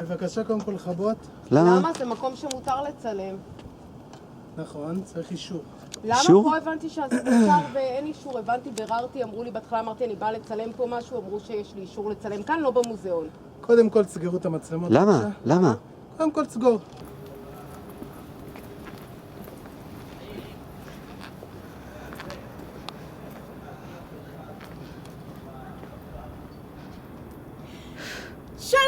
בבקשה, קודם כל לכבות. למה? זה מקום שמותר לצלם. נכון, צריך אישור. למה? פה הבנתי שזה מותר ואין אישור, הבנתי, ביררתי, אמרו לי בהתחלה, אמרתי אני באה לצלם פה משהו, אמרו שיש לי אישור לצלם כאן, לא במוזיאון. קודם כל תסגרו את המצלמות. למה? למה? קודם כל תסגור. שלום!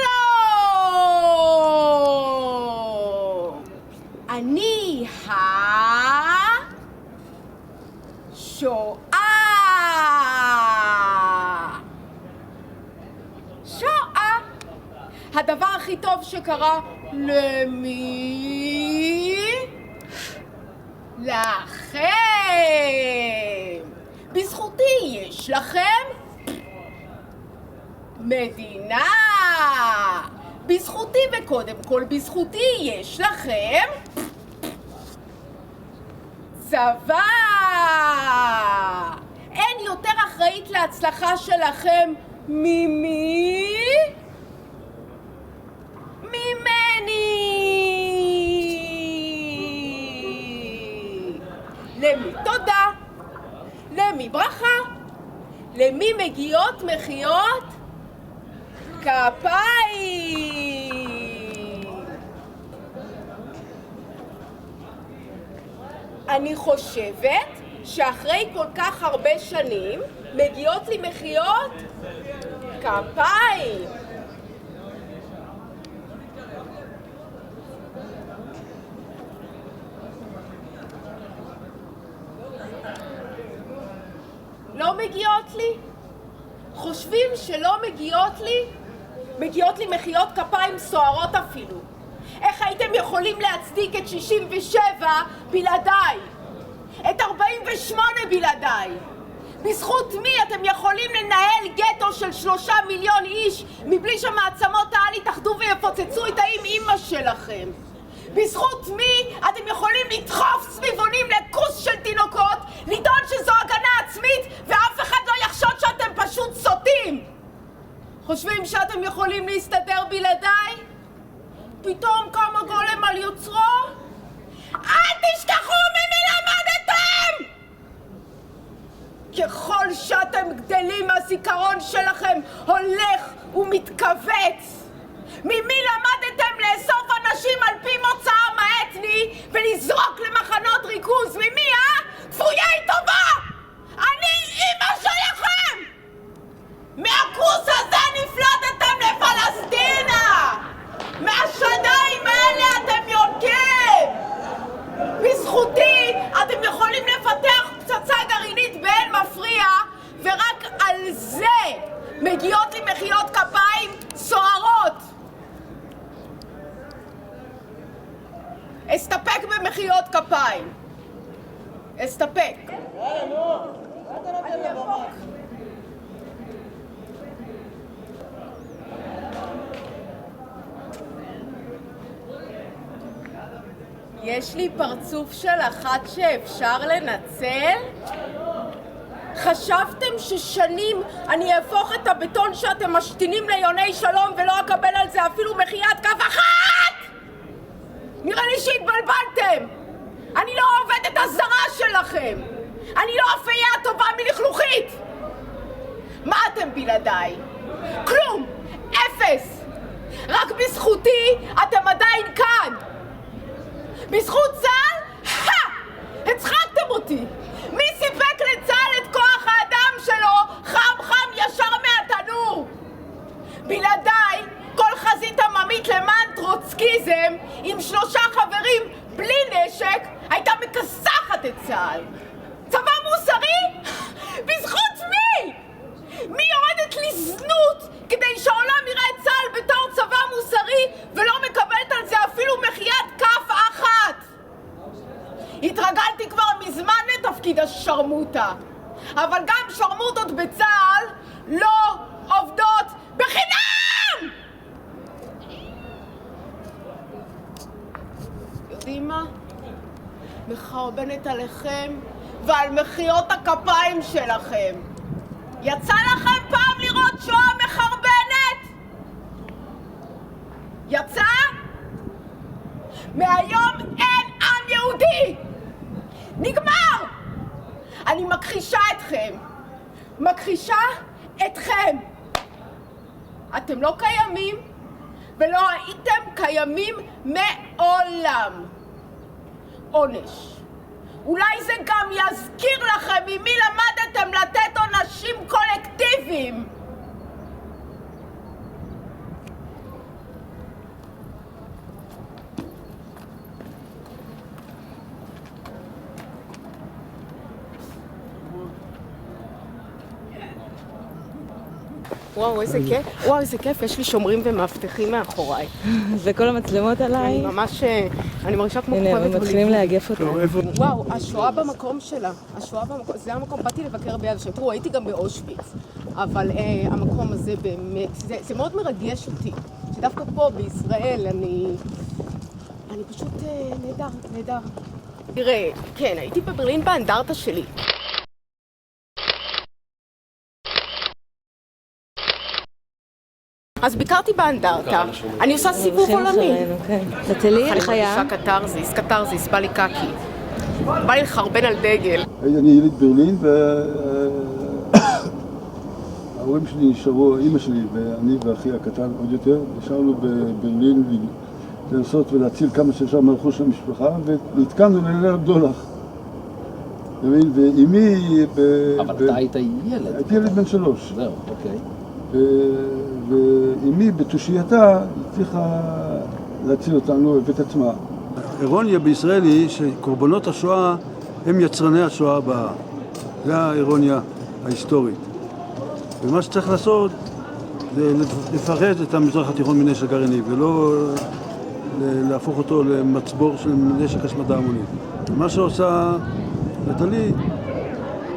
אני שואה. שואה. הדבר הכי טוב שקרה למי? לכם. בזכותי יש לכם מדינה. בזכותי וקודם כל בזכותי יש לכם צבא. אין יותר אחראית להצלחה שלכם ממי? ממני. למי תודה? למי ברכה? למי מגיעות מחיות? כפיים. אני חושבת שאחרי כל כך הרבה שנים מגיעות לי מחיות כפיים. לא מגיעות לי? חושבים שלא מגיעות לי? מגיעות לי מחיאות כפיים סוערות אפילו. איך הייתם יכולים להצדיק את 67 בלעדיי? את 48 בלעדיי? בזכות מי אתם יכולים לנהל גטו של 3 מיליון איש מבלי שמעצמות העל יתאחדו ויפוצצו את האמא שלכם? בזכות מי אתם יכולים לדחוף סביבונים לכוס של תינוקות, לטעון שזו הגנה עצמית ואף אחד לא יחשוד שאתם פשוט סוטים? חושבים שאתם יכולים להסתדר בלעדיי? פתאום קם הגולם על יוצרו? אל תשכחו ממי למדתם! ככל שאתם גדלים הזיכרון שלכם הולך ומתכווץ. ממי למדתם לאסוף אנשים על פי מוצאם האתני ולזרוק למחנות ריכוז? ממי, כפויי טובה! אני אמא שלכם! מהכוס הזה נפלטתם לפלסטינה! מהשדיים האלה אתם יונקים! בזכותי אתם יכולים לפתח פצצה גרעינית באין מפריע, ורק על זה מגיעות לי מחיאות כפיים סוערות. אסתפק במחיאות כפיים. אסתפק. יש לי פרצוף של אחת שאפשר לנצל? חשבתם ששנים אני אהפוך את הבטון שאתם משתינים ליוני שלום ולא אקבל על זה אפילו מחיית כף אחת? נראה לי שהתבלבלתם. אני לא העובדת הזרה שלכם. אני לא אפייה טובה מלכלוכית. מה אתם בלעדיי? כלום! אפס! רק בזכותי אתם עדיין כאן. בזכות צה"ל? הצחקתם אותי. מי סיפק לצה"ל את כוח האדם שלו חם חם ישר מהתנור? בלעדיי כל חזית עממית למען טרוצקיזם עם 3 חברים בלי נשק הייתה מכסחת את צה"ל. צבא מוסרי? בזכות מי? מי יורדת לזנות כדי שהעולם יראה את צה"ל בתור צבא מוסרי ולא מקבלת על זה אפילו מחיית כף אחת? התרגלתי כבר מזמן לתפקיד השרמוטה. אבל גם שרמוטות בצה"ל לא עובדות בחינם! יודעים מה? מחרבנת עליכם ועל מחיאות הכפיים שלכם. יצא לכם פעם לראות שואה מחרבנת? יצא? מהיום אין עם יהודי! נגמר! אני מכחישה אתכם. מכחישה אתכם. אתם לא קיימים ולא הייתם קיימים מעולם. עונש. אולי זה גם יזכיר לכם ממי למדתם לתת עונשים קולקטיביים. וואו, איזה כיף. וואו, איזה כיף. יש לי שומרים ומאבטחים מאחוריי. וכל המצלמות עליי. אני ממש, אני מרגישה כמו הנה, כוכבת. הם מתחילים לאגף אותה. וואו, השואה במקום שלה. השואה במקום, זה המקום, באתי לבקר ביד ושם. תראו, הייתי גם באושוויץ. אבל המקום הזה באמת, זה מאוד מרגש אותי. שדווקא פה בישראל אני פשוט נהדר. תראה, כן, הייתי בברלין באנדרטה שלי. אז ביקרתי באנדרטה, אני עושה סיבוב עולמי. תתלי, איך היה? אני מרגישה קתרזיס, בא לי קקי. בא לי לחרבן על דגל. אני יליד ברלין וההורים שלי נשארו, אמא שלי ואני ואחי הקטן עוד יותר, נשארנו בברלין לנסות ולהציל כמה שאפשר מהרכוש של המשפחה ונתקענו לליל הבדולח. ואימי... אבל אתה היית ילד. הייתי ילד בן 3. זהו, אוקיי. ואימי בתושייתה הצליחה להציל אותנו ואת עצמה. האירוניה בישראל היא שקורבנות השואה הם יצרני השואה הבאה. זה האירוניה ההיסטורית. ומה שצריך לעשות זה לפרט את המזרח התיכון מנשק גרעיני ולא להפוך אותו למצבור של נשק השמדה המונית. מה שעושה נטלי,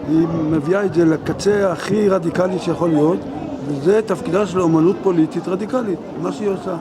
היא מביאה את זה לקצה הכי רדיקלי שיכול להיות, וזה תפקידה של אומנות פוליטית רדיקלית, מה שהיא עושה.